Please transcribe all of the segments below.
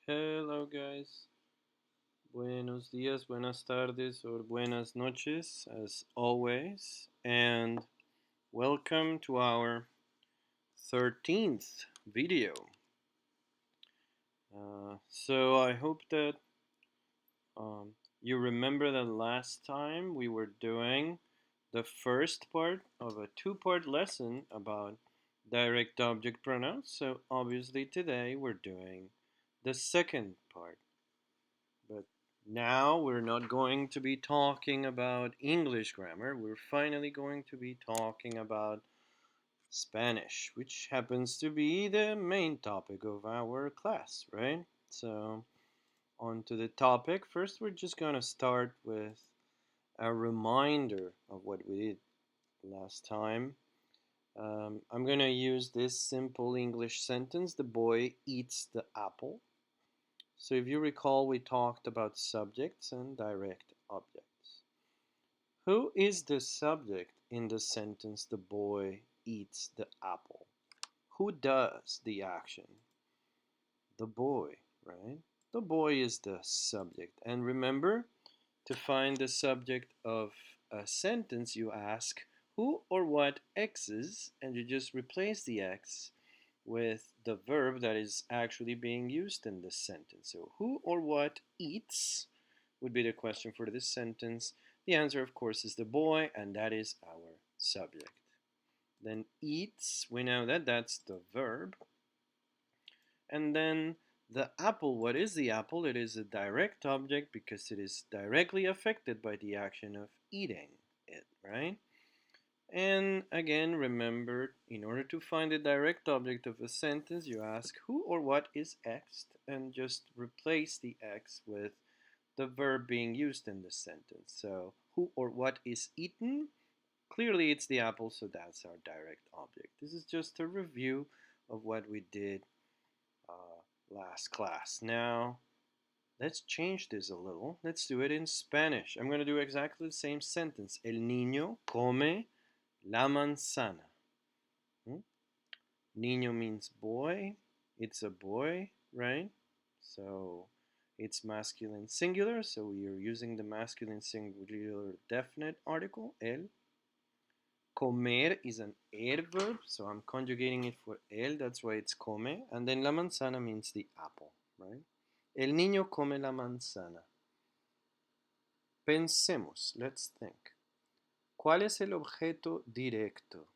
Hello, guys. Buenos días, buenas tardes, or buenas noches, as always. And welcome to our 13th video. So I hope that um, you remember that last time we were doing the first part of a two-part lesson about direct object pronouns. So obviously today we're doing the second part. But now we're not going to be talking about English grammar. We're finally going to be talking about Spanish, which happens to be the main topic of our class, right? So, on to the topic. First, we're just going to start with a reminder of what we did last time. I'm going to use this simple English sentence: the boy eats the apple. So if you recall, we talked about subjects and direct objects. Who is the subject in the sentence the boy eats the apple? Who does the action? The boy, right? The boy is the subject. And remember, to find the subject of a sentence, you ask who or what X's, and you just replace the X with the verb that is actually being used in this sentence. So, who or what eats would be the question for this sentence. The answer, of course, is the boy, and that is our subject. Then eats, we know that that's the verb. And then the apple, what is the apple? It is a direct object because it is directly affected by the action of eating it, right? And again, remember, in order to find the direct object of a sentence, you ask who or what is X and just replace the X with the verb being used in the sentence. So, who or what is eaten? Clearly, it's the apple, so that's our direct object. This is just a review of what we did last class. Now, let's change this a little. Let's do it in Spanish. I'm going to do exactly the same sentence. El niño come la manzana. Niño means boy. It's a boy, right? So it's masculine singular. So we are using the masculine singular definite article, el. Comer is an adverb, so I'm conjugating it for el. That's why it's come. And then la manzana means the apple, right? El niño come la manzana. Pensemos, let's think. ¿Cuál es el objeto directo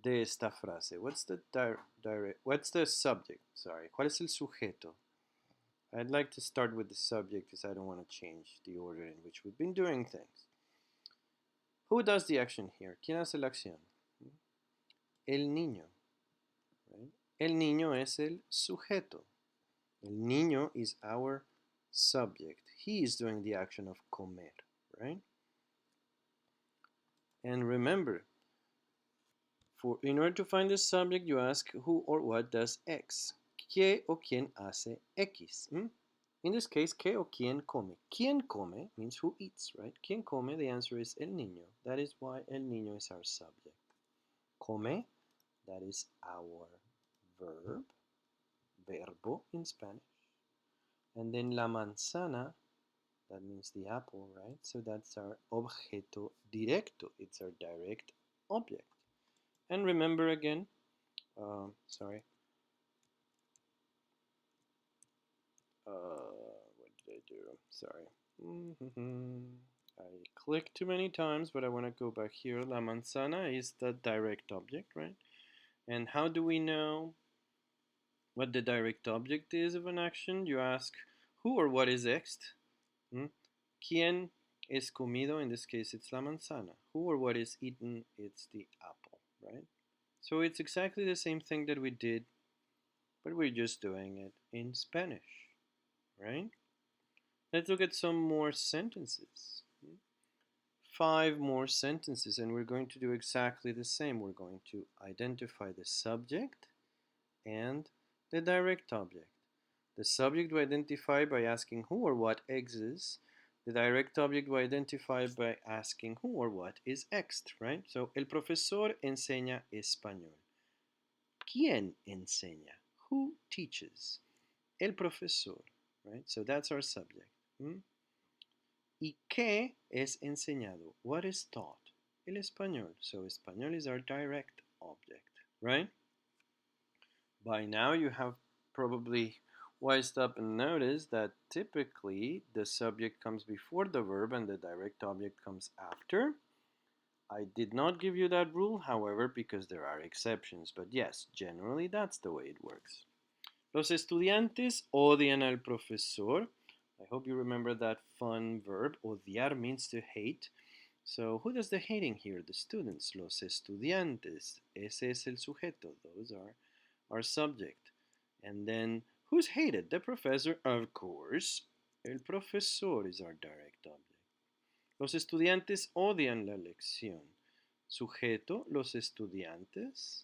de esta frase? What's the subject? Sorry. ¿Cuál es el sujeto? I'd like to start with the subject because I don't want to change the order in which we've been doing things. Who does the action here? ¿Quién hace la acción? El niño. Right? El niño es el sujeto. El niño is our subject. He is doing the action of comer, right? And remember, in order to find the subject, you ask who or what does X. ¿Qué o quién hace X? In this case, ¿qué o quién come? ¿Quién come means who eats, right? ¿Quién come? The answer is el niño. That is why el niño is our subject. Come, that is our verb, verbo in Spanish. And then la manzana, that means the apple, right? So that's our objeto directo. It's our direct object. And remember again, sorry. What did I do? Sorry. I clicked too many times, but I want to go back here. La manzana is the direct object, right? And how do we know what the direct object is of an action? You ask who or what is X. ¿Quién es comido? In this case, it's la manzana. Who or what is eaten? It's the apple, right? So it's exactly the same thing that we did, but we're just doing it in Spanish, right? Let's look at some more sentences. 5 more sentences, and we're going to do exactly the same. We're going to identify the subject and the direct object. The subject we identify by asking who or what exists. The direct object we identify by asking who or what is X, right? So, el profesor enseña español. ¿Quién enseña? Who teaches? El profesor, right? So that's our subject. Hmm? ¿Y qué es enseñado? What is taught? El español. So español is our direct object, right? By now you have probably wised up and noticed that typically the subject comes before the verb and the direct object comes after. I did not give you that rule, however, because there are exceptions, but yes, generally that's the way it works. Los estudiantes odian al profesor. I hope you remember that fun verb. Odiar means to hate. So who does the hating here? The students, los estudiantes. Ese es el sujeto. Those are our subject. And then who's hated? The professor, of course. El profesor is our direct object. Los estudiantes odian la lección. Sujeto, los estudiantes.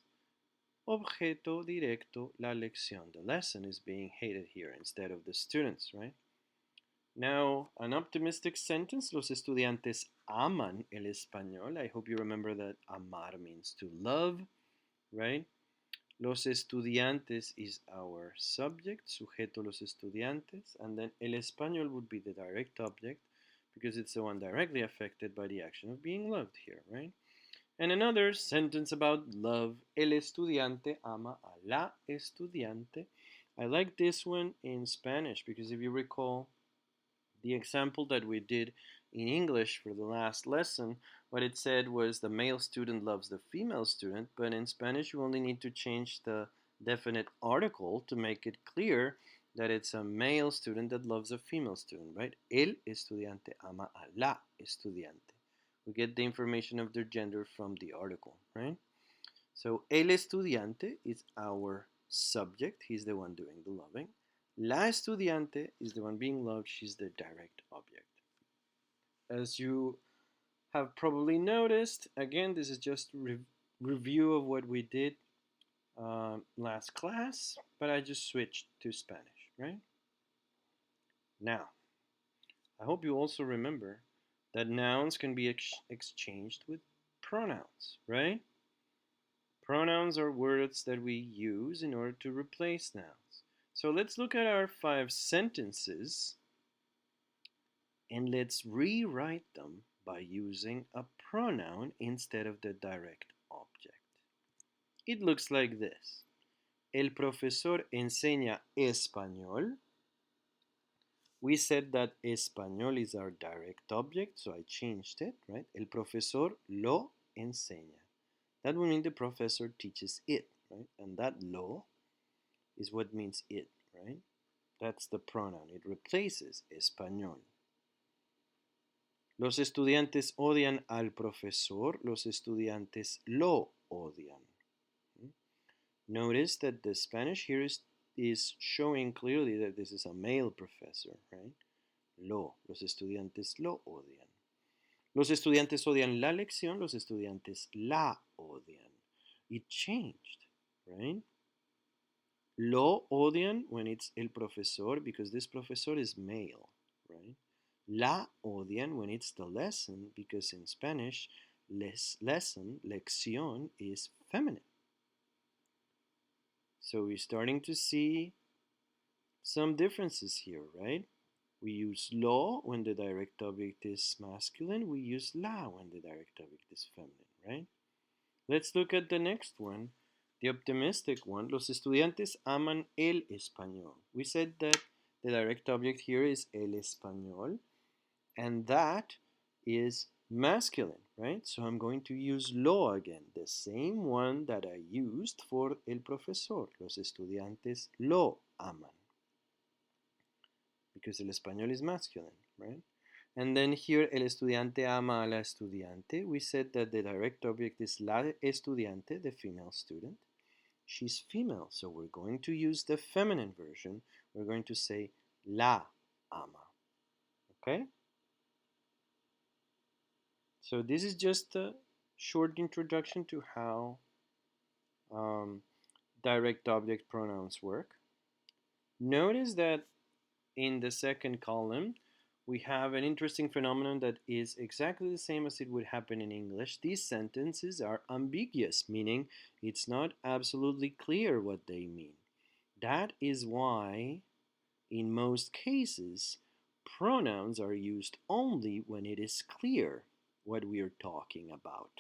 Objeto directo, la lección. The lesson is being hated here instead of the students, right? Now, an optimistic sentence. Los estudiantes aman el español. I hope you remember that amar means to love, right? Los estudiantes is our subject, sujeto los estudiantes, and then el español would be the direct object because it's the one directly affected by the action of being loved here, right? And another sentence about love. El estudiante ama a la estudiante. I like this one in Spanish because if you recall the example that we did in English for the last lesson, what it said was the male student loves the female student, but in Spanish you only need to change the definite article to make it clear that it's a male student that loves a female student, right? El estudiante ama a la estudiante. We get the information of their gender from the article, right? So, el estudiante is our subject. He's the one doing the loving. La estudiante is the one being loved. She's the direct object. As you have probably noticed, again, this is just review of what we did last class, but I just switched to Spanish, right? Now, I hope you also remember that nouns can be exchanged with pronouns, right? Pronouns are words that we use in order to replace nouns. So let's look at our 5 sentences and let's rewrite them by using a pronoun instead of the direct object. It looks like this. El profesor enseña español. We said that español is our direct object, so I changed it, right? El profesor lo enseña. That would mean the professor teaches it, right? And that lo is what means it, right? That's the pronoun. It replaces español. Los estudiantes odian al profesor. Los estudiantes lo odian. Notice that the Spanish here is showing clearly that this is a male professor, right? Lo. Los estudiantes lo odian. Los estudiantes odian la lección. Los estudiantes la odian. It changed, right? Lo odian when it's el profesor because this professor is male, right? La odian when it's the lesson because in Spanish, lesson, lección is feminine. So we're starting to see some differences here, right? We use lo when the direct object is masculine. We use la when the direct object is feminine, right? Let's look at the next one, the optimistic one. Los estudiantes aman el español. We said that the direct object here is el español, and that is masculine, right? So I'm going to use lo again, the same one that I used for el profesor. Los estudiantes lo aman. Because el español is masculine, right? And then here, el estudiante ama a la estudiante. We said that the direct object is la estudiante, the female student. She's female, so we're going to use the feminine version. We're going to say la ama. Okay? So this is just a short introduction to how direct object pronouns work. Notice that in the second column, we have an interesting phenomenon that is exactly the same as it would happen in English. These sentences are ambiguous, meaning it's not absolutely clear what they mean. That is why In most cases, pronouns are used only when it is clear what we are talking about.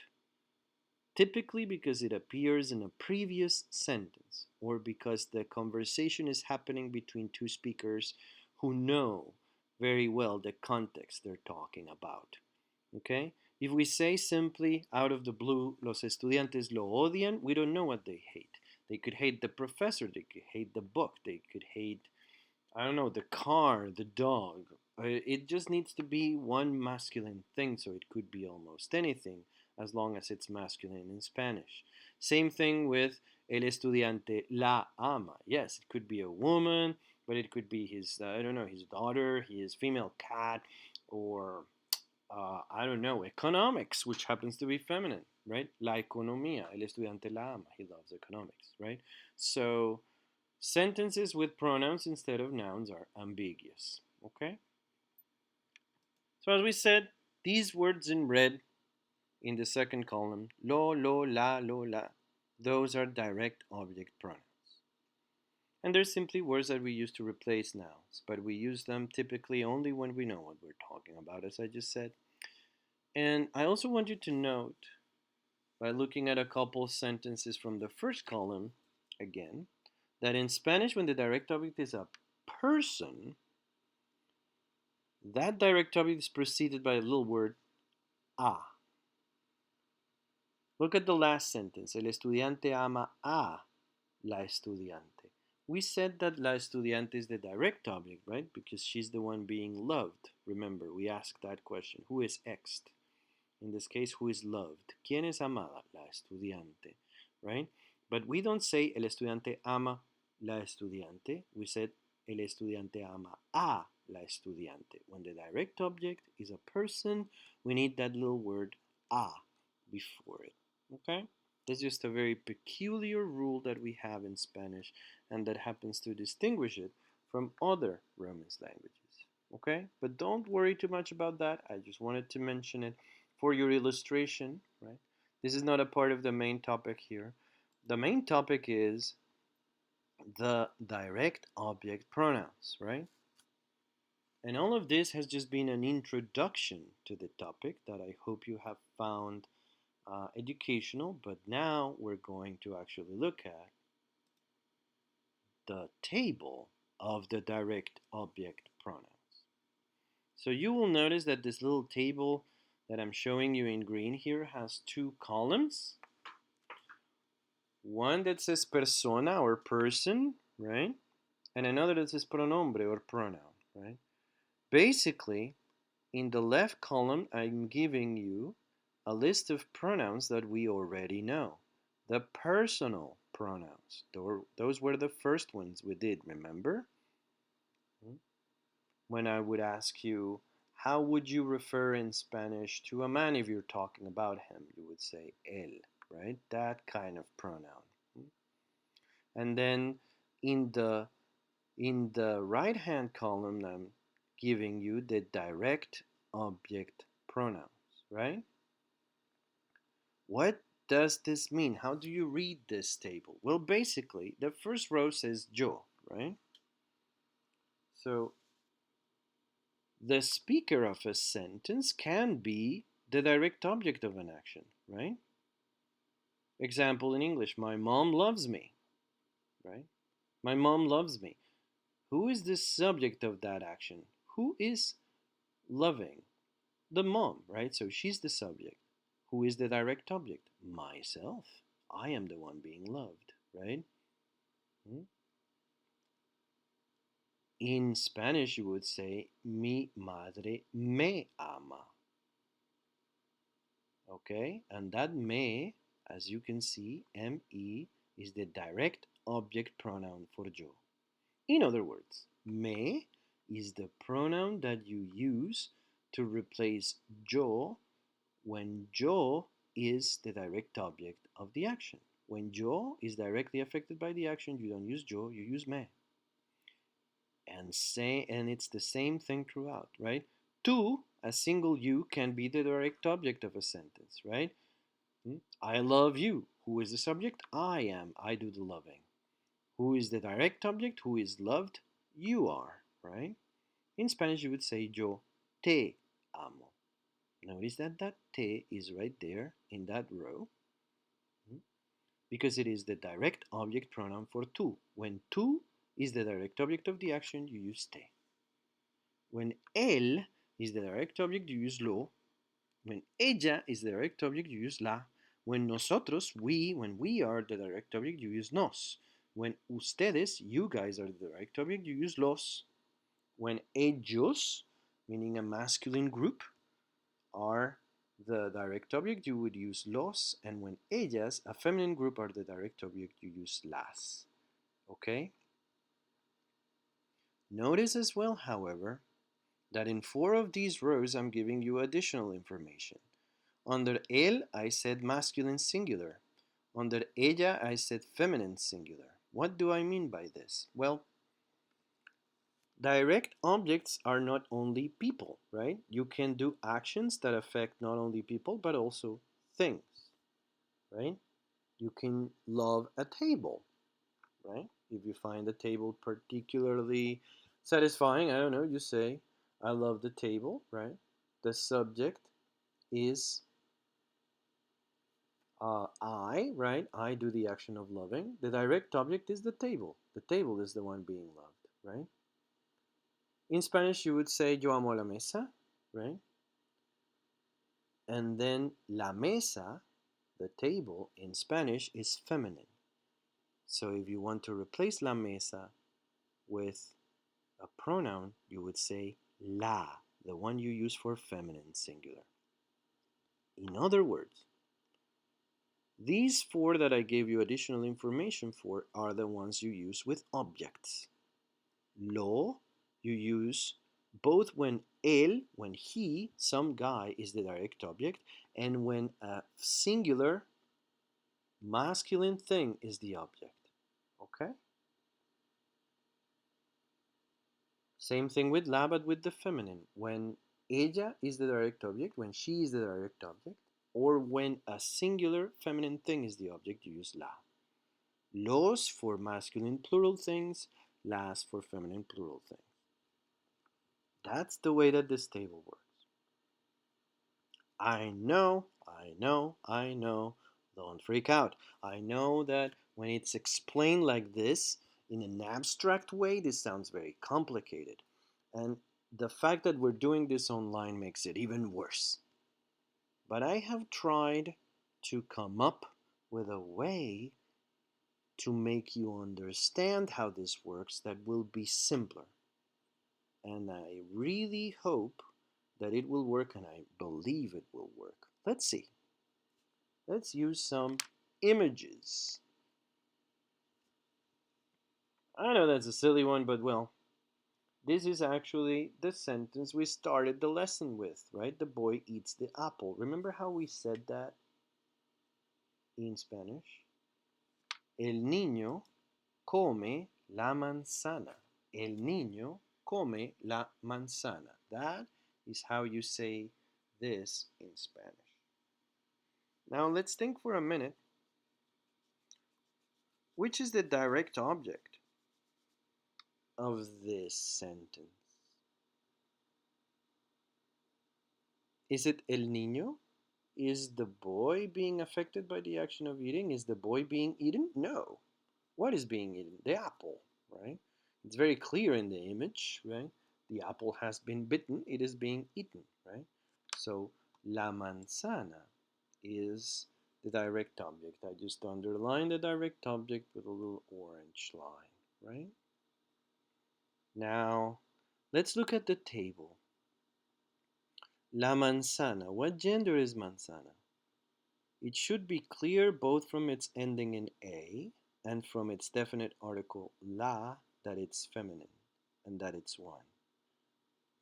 Typically because it appears in a previous sentence or because the conversation is happening between two speakers who know very well the context they're talking about. Okay? If we say simply out of the blue, los estudiantes lo odian, we don't know what they hate. They could hate the professor, they could hate the book, they could hate, I don't know, the car, the dog. It just needs to be one masculine thing, so it could be almost anything as long as it's masculine in Spanish. Same thing with el estudiante la ama. Yes, it could be a woman, but it could be his, I don't know, his daughter, his female cat, or I don't know, economics, which happens to be feminine, right? La economía, el estudiante la ama. He loves economics, right? So sentences with pronouns instead of nouns are ambiguous, okay? So as we said, these words in red in the second column, lo, la, those are direct object pronouns. And they're simply words that we use to replace nouns, but we use them typically only when we know what we're talking about, as I just said. And I also want you to note, by looking at a couple sentences from the first column, again, that in Spanish, when the direct object is a person, that direct object is preceded by a little word a. Look at the last sentence. El estudiante ama a la estudiante. We said that la estudiante is the direct object, right? Because she's the one being loved. Remember, we asked that question. Who is ext? In this case, who is loved? ¿Quién es amada? La estudiante, right? But we don't say el estudiante ama la estudiante. We said el estudiante ama a la estudiante. When the direct object is a person, we need that little word a before it, okay? That's just a very peculiar rule that we have in Spanish and that happens to distinguish it from other Romance languages, okay? But don't worry too much about that. I just wanted to mention it for your illustration, right? This is not a part of the main topic here. The main topic is the direct object pronouns, right? And all of this has just been an introduction to the topic that I hope you have found educational, but now we're going to actually look at the table of the direct object pronouns. So you will notice that this little table that I'm showing you in green here has two columns. One that says persona or person, right? And another that says pronombre or pronoun, right? Basically, in the left column, I'm giving you a list of pronouns that we already know. The personal pronouns. Those were the first ones we did, remember? When I would ask you, how would you refer in Spanish to a man if you're talking about him? You would say él, right? That kind of pronoun. And then in the right hand column, I'm giving you the direct object pronouns, right? What does this mean? How do you read this table? Well, basically, the first row says yo, right? So the speaker of a sentence can be the direct object of an action, right? Example in English, my mom loves me, right? My mom loves me. Who is the subject of that action? Who is loving? The mom, right? So she's the subject. Who is the direct object? Myself. I am the one being loved, right? In Spanish, you would say, mi madre me ama. Okay? And that me, as you can see, me, is the direct object pronoun for yo. In other words, me is the pronoun that you use to replace yo when yo is the direct object of the action. When yo is directly affected by the action, you don't use yo, you use me. And it's the same thing throughout, right? Tu, a single you, can be the direct object of a sentence, right? I love you. Who is the subject? I am. I do the loving. Who is the direct object? Who is loved? You are. right? In Spanish, you would say yo te amo. Notice that that te is right there in that row, because it is the direct object pronoun for tú. When tú is the direct object of the action, you use te. When él is the direct object, you use lo. When ella is the direct object, you use la. When nosotros, when we are the direct object, you use nos. When ustedes, you guys are the direct object, you use los. When ellos, meaning a masculine group, are the direct object, you would use los. And when ellas, a feminine group, are the direct object, you use las. Okay? Notice as well, however, that in 4 of these rows I'm giving you additional information. Under él, I said masculine singular. Under ella, I said feminine singular. What do I mean by this? Well, direct objects are not only people, right? You can do actions that affect not only people but also things, right? You can love a table, right? If you find the table particularly satisfying, I don't know, you say, I love the table, right? The subject is I, right? I do the action of loving. The direct object is the table. The table is the one being loved, right? In Spanish, you would say yo amo la mesa, right? And then la mesa, the table, in Spanish is feminine. So if you want to replace la mesa with a pronoun, you would say la, the one you use for feminine singular. In other words, these 4 that I gave you additional information for are the ones you use with objects. Lo, you use both when él, when he, some guy, is the direct object, and when a singular masculine thing is the object. Okay? Same thing with la, but with the feminine. When ella is the direct object, when she is the direct object, or when a singular feminine thing is the object, you use la. Los for masculine plural things, las for feminine plural things. That's the way that this table works. I know, I know, I know. Don't freak out. I know that when it's explained like this, in an abstract way, this sounds very complicated. And the fact that we're doing this online makes it even worse. But I have tried to come up with a way to make you understand how this works that will be simpler. And I really hope that it will work, and I believe it will work. Let's see. Let's use some images. I know that's a silly one, but well, this is actually the sentence we started the lesson with, right? The boy eats the apple. Remember how we said that in Spanish? El niño come la manzana. El niño come la manzana. That is how you say this in Spanish. Now let's think for a minute. Which is the direct object of this sentence? Is it el niño? Is the boy being affected by the action of eating? Is the boy being eaten? No. What is being eaten? The apple, right? It's very clear in the image, right? The apple has been bitten, it is being eaten, right? So, la manzana is the direct object. I just underline the direct object with a little orange line, right? Now, let's look at the table. La manzana. What gender is manzana? It should be clear both from its ending in a and from its definite article la that it's feminine and that it's one.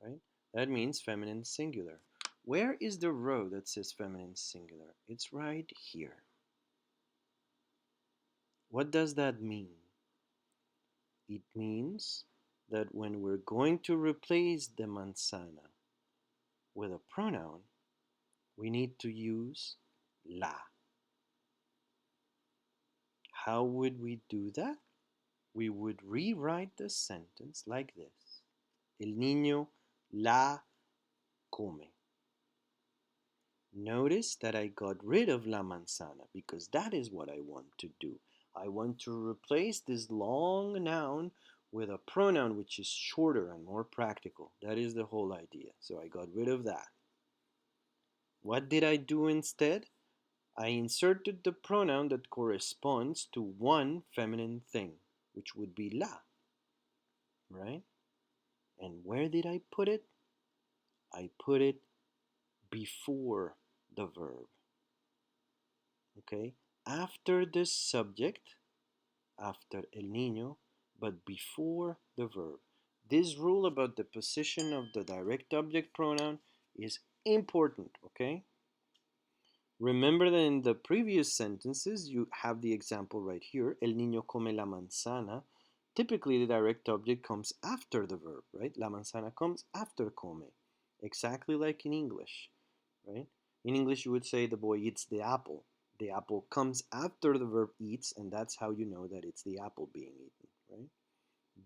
Right? That means feminine singular. Where is the row that says feminine singular? It's right here. What does that mean? It means that when we're going to replace the manzana with a pronoun, we need to use la. How would we do that? We would rewrite the sentence like this. El niño la come. Notice that I got rid of la manzana because that is what I want to do. I want to replace this long noun with a pronoun which is shorter and more practical. That is the whole idea. So I got rid of that. What did I do instead? I inserted the pronoun that corresponds to one feminine thing, which would be la, right? And where did I put it? I put it before the verb, okay? After the subject, after el niño, but before the verb. This rule about the position of the direct object pronoun is important, okay? Remember that in the previous sentences, you have the example right here, el niño come la manzana. Typically, the direct object comes after the verb, right? La manzana comes after come, exactly like in English, right? In English, you would say the boy eats the apple. The apple comes after the verb eats, and that's how you know that it's the apple being eaten, right?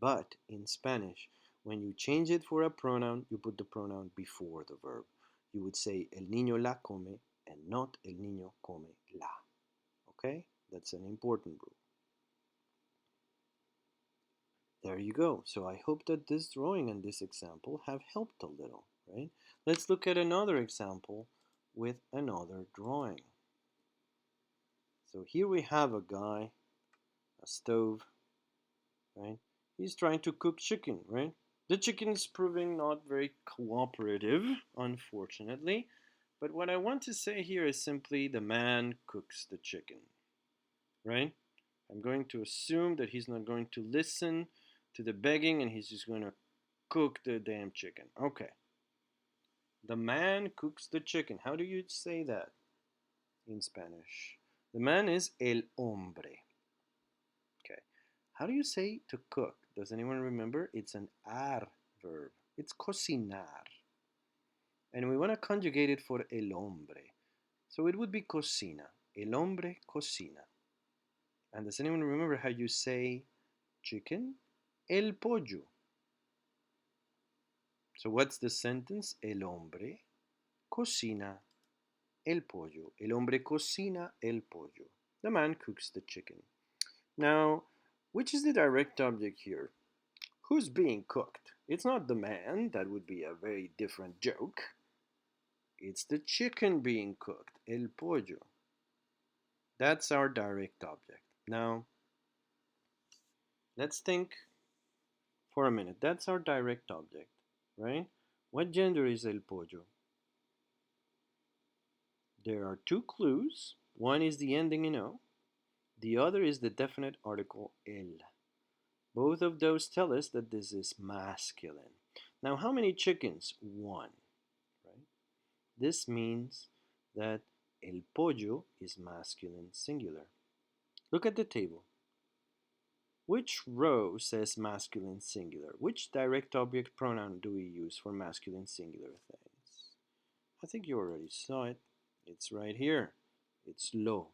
But in Spanish, when you change it for a pronoun, you put the pronoun before the verb. You would say el niño la come and not el niño come la. Okay? That's an important rule. There you go. So I hope that this drawing and this example have helped a little, right? Let's look at another example with another drawing. So here we have a guy, a stove, right? He's trying to cook chicken, right? The chicken is proving not very cooperative, unfortunately. But what I want to say here is simply the man cooks the chicken, right? I'm going to assume that he's not going to listen to the begging and he's just going to cook the damn chicken. Okay. The man cooks the chicken. How do you say that in Spanish? The man is el hombre. Okay. How do you say to cook? Does anyone remember? It's an ar verb. It's cocinar. And we want to conjugate it for el hombre. So it would be cocina. El hombre cocina. And does anyone remember how you say chicken? El pollo. So what's the sentence? El hombre cocina el pollo. El hombre cocina el pollo. The man cooks the chicken. Now, which is the direct object here? Who's being cooked? It's not the man. That would be a very different joke. It's the chicken being cooked. El pollo. That's our direct object. Now, let's think for a minute. That's our direct object, right? What gender is el pollo? There are two clues. One is the ending in O. The other is the definite article el. Both of those tell us that this is masculine. Now, how many chickens? One, right? This means that el pollo is masculine singular. Look at the table. Which row says masculine singular? Which direct object pronoun do we use for masculine singular things? I think you already saw it. It's right here. It's lo.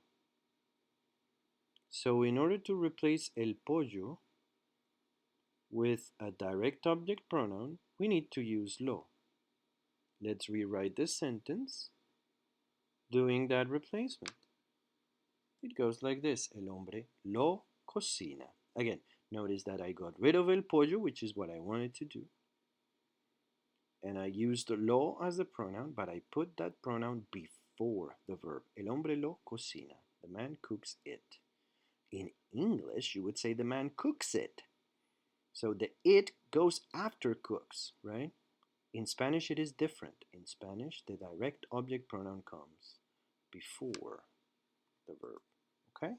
So in order to replace el pollo with a direct object pronoun, we need to use lo. Let's rewrite this sentence doing that replacement. It goes like this. El hombre lo cocina. Again, notice that I got rid of el pollo, which is what I wanted to do. And I used lo as the pronoun, but I put that pronoun before the verb. El hombre lo cocina. The man cooks it. In English, you would say the man cooks it. So the it goes after cooks, right? In Spanish, it is different. In Spanish, the direct object pronoun comes before the verb, okay?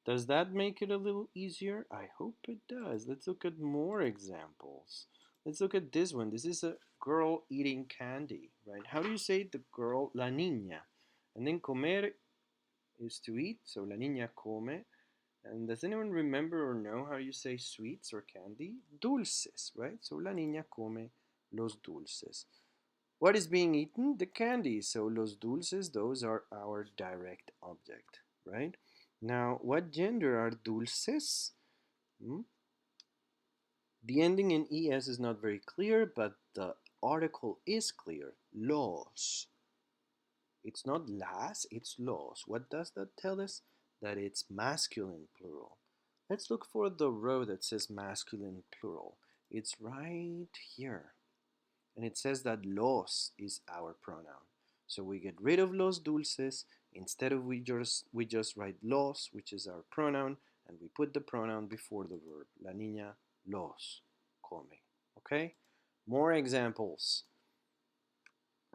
Does that make it a little easier? I hope it does. Let's look at more examples. Let's look at this one. This is a girl eating candy, right? How do you say the girl? La niña. And then comer is to eat, so la niña come. And does anyone remember or know how you say sweets or candy? Dulces, right? So la niña come los dulces. What is being eaten? The candy. So los dulces, those are our direct object, right? Now, what gender are dulces? The ending in es is not very clear, but the article is clear. Los. It's not las, it's los. What does that tell us? That it's masculine plural. Let's look for the row that says masculine plural. It's right here. And it says that los is our pronoun. So we get rid of los dulces. Instead of we just write los, which is our pronoun, and we put the pronoun before the verb. La niña los come. Okay? More examples.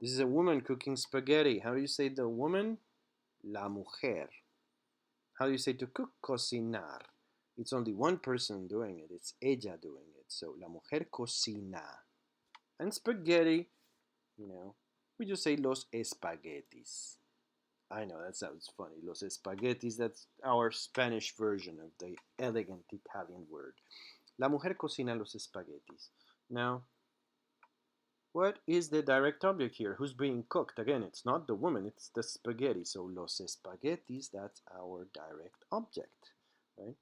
This is a woman cooking spaghetti. How do you say the woman? La mujer. How do you say to cook? Cocinar. It's only one person doing it. It's ella doing it. So la mujer cocina. And spaghetti, you know, we just say los espaguetis. I know that sounds funny. Los espaguetis, that's our Spanish version of the elegant Italian word. La mujer cocina los espaguetis. Now, what is the direct object here? Who's being cooked? Again, it's not the woman, it's the spaghetti. So los espaguetis, that's our direct object, right?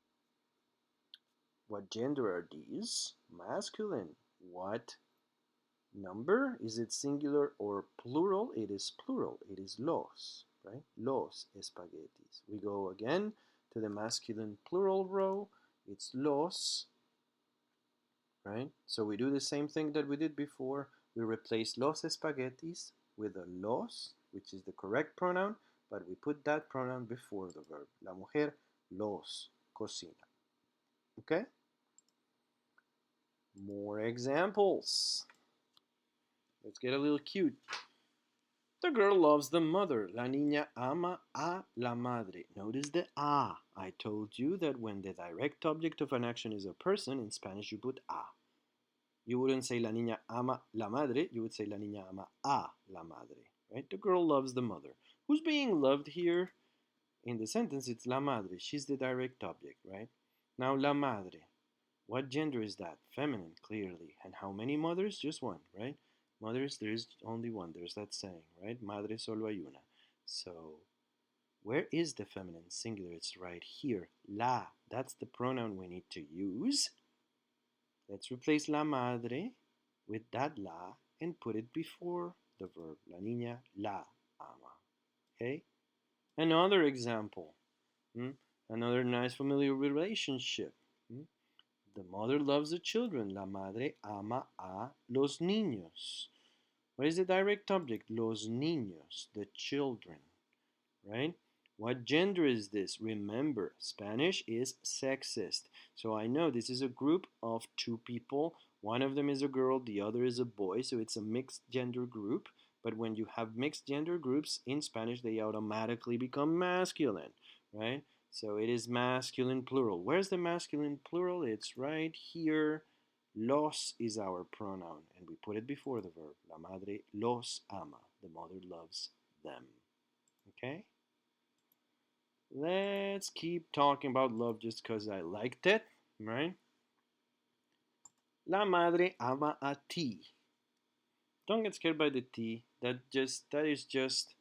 What gender are these? Masculine. What number? Is it singular or plural? It is plural. It is los, right? Los espaguetis. We go again to the masculine plural row. It's los, right? So we do the same thing that we did before. We replace los espaguetis with a los, which is the correct pronoun, but we put that pronoun before the verb. La mujer los cocina. Okay? More examples. Let's get a little cute. The girl loves the mother. La niña ama a la madre. Notice the a. I told you that when the direct object of an action is a person, in Spanish you put a. You wouldn't say la niña ama la madre, you would say la niña ama a la madre. Right? The girl loves the mother. Who's being loved here? In the sentence, it's la madre. She's the direct object, right? Now, la madre. What gender is that? Feminine, clearly. And how many mothers? Just one, right? Mothers, there is only one. There's that saying, right? Madre solo hay una. So, where is the feminine singular? It's right here. La. That's the pronoun we need to use. Let's replace la madre with that la and put it before the verb. La niña la ama. Okay? Another example. Another nice familiar relationship. The mother loves the children. La madre ama a los niños. What is the direct object? Los niños, the children, right? What gender is this? Remember, Spanish is sexist. So I know this is a group of two people. One of them is a girl, the other is a boy. So it's a mixed gender group. But when you have mixed gender groups in Spanish, they automatically become masculine, right? So it is masculine plural. Where's the masculine plural? It's right here. Los is our pronoun, and we put it before the verb. La madre los ama. The mother loves them. Okay? Let's keep talking about love just because I liked it, right? La madre ama a ti. Don't get scared by the ti. That is just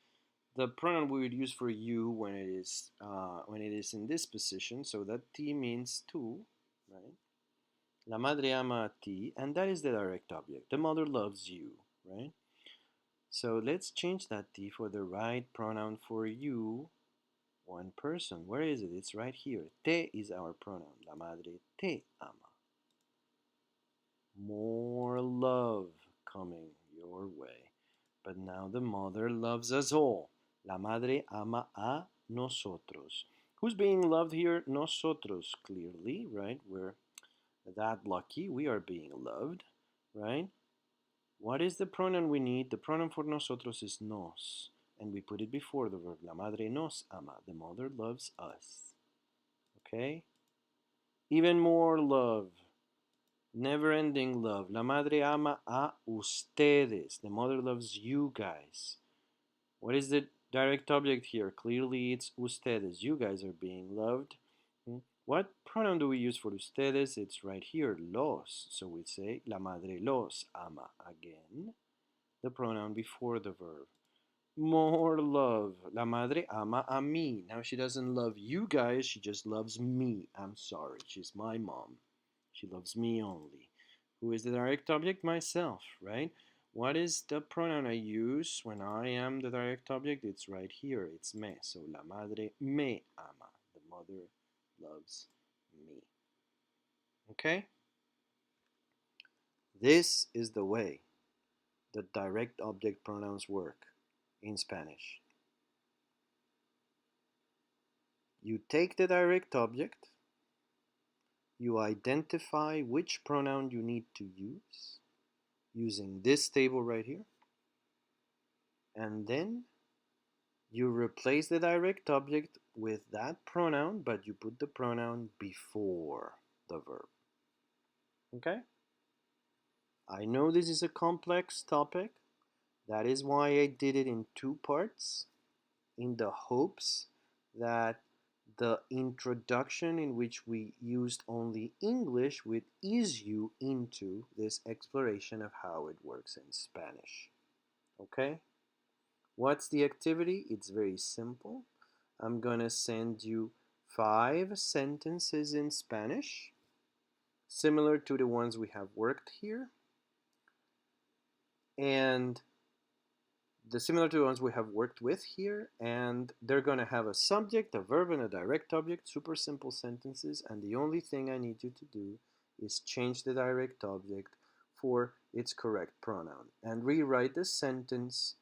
the pronoun we would use for you when it is in this position. So that ti means to, right? La madre ama a ti, and that is the direct object. The mother loves you, right? So let's change that ti for the right pronoun for you. One person. Where is it? It's right here. Te is our pronoun. La madre te ama. More love coming your way. But now the mother loves us all. La madre ama a nosotros. Who's being loved here? Nosotros, clearly, right? We're that lucky. We are being loved, right? What is the pronoun we need? The pronoun for nosotros is nos. And we put it before the verb. La madre nos ama. The mother loves us. Okay? Even more love. Never ending love. La madre ama a ustedes. The mother loves you guys. What is the direct object here? Clearly it's ustedes. You guys are being loved. What pronoun do we use for ustedes? It's right here, los. So we say la madre los ama again. The pronoun before the verb. More love. La madre ama a mí. Now she doesn't love you guys, she just loves me. I'm sorry, she's my mom. She loves me only. Who is the direct object? Myself, right? What is the pronoun I use when I am the direct object? It's right here. It's me. So la madre me ama. The mother loves me. Okay? This is the way the direct object pronouns work in Spanish. You take the direct object, you identify which pronoun you need to use using this table right here, and then you replace the direct object with that pronoun, but you put the pronoun before the verb. Okay? I know this is a complex topic. That is why I did it in two parts, in the hopes that the introduction, in which we used only English, would ease you into this exploration of how it works in Spanish. Okay? What's the activity? It's very simple. I'm gonna send you 5 sentences in Spanish, similar to the ones we have worked here, and similar to the ones we have worked with here, and they're gonna have a subject, a verb, and a direct object, super simple sentences, and the only thing I need you to do is change the direct object for its correct pronoun and rewrite the sentence,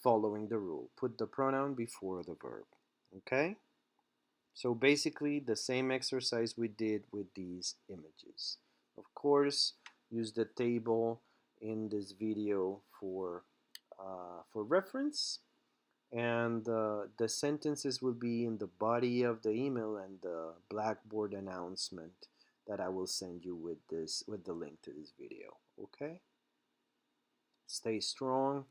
following the rule. Put the pronoun before the verb. Okay? So basically the same exercise we did with these images. Of course, use the table in this video for reference, and the sentences will be in the body of the email and the Blackboard announcement that I will send you with the link to this video. Okay? Stay strong.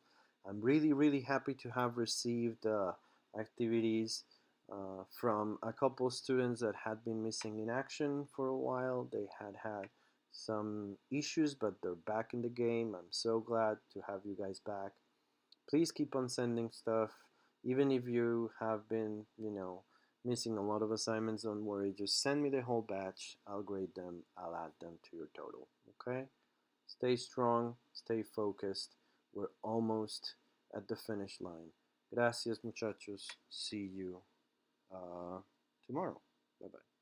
I'm really, really happy to have received activities from a couple students that had been missing in action for a while. They had some issues, but they're back in the game. I'm so glad to have you guys back. Please keep on sending stuff. Even if you have been, missing a lot of assignments, don't worry. Just send me the whole batch. I'll grade them. I'll add them to your total. Okay? Stay strong, stay focused. We're almost at the finish line. Gracias, muchachos. See you tomorrow. Bye bye.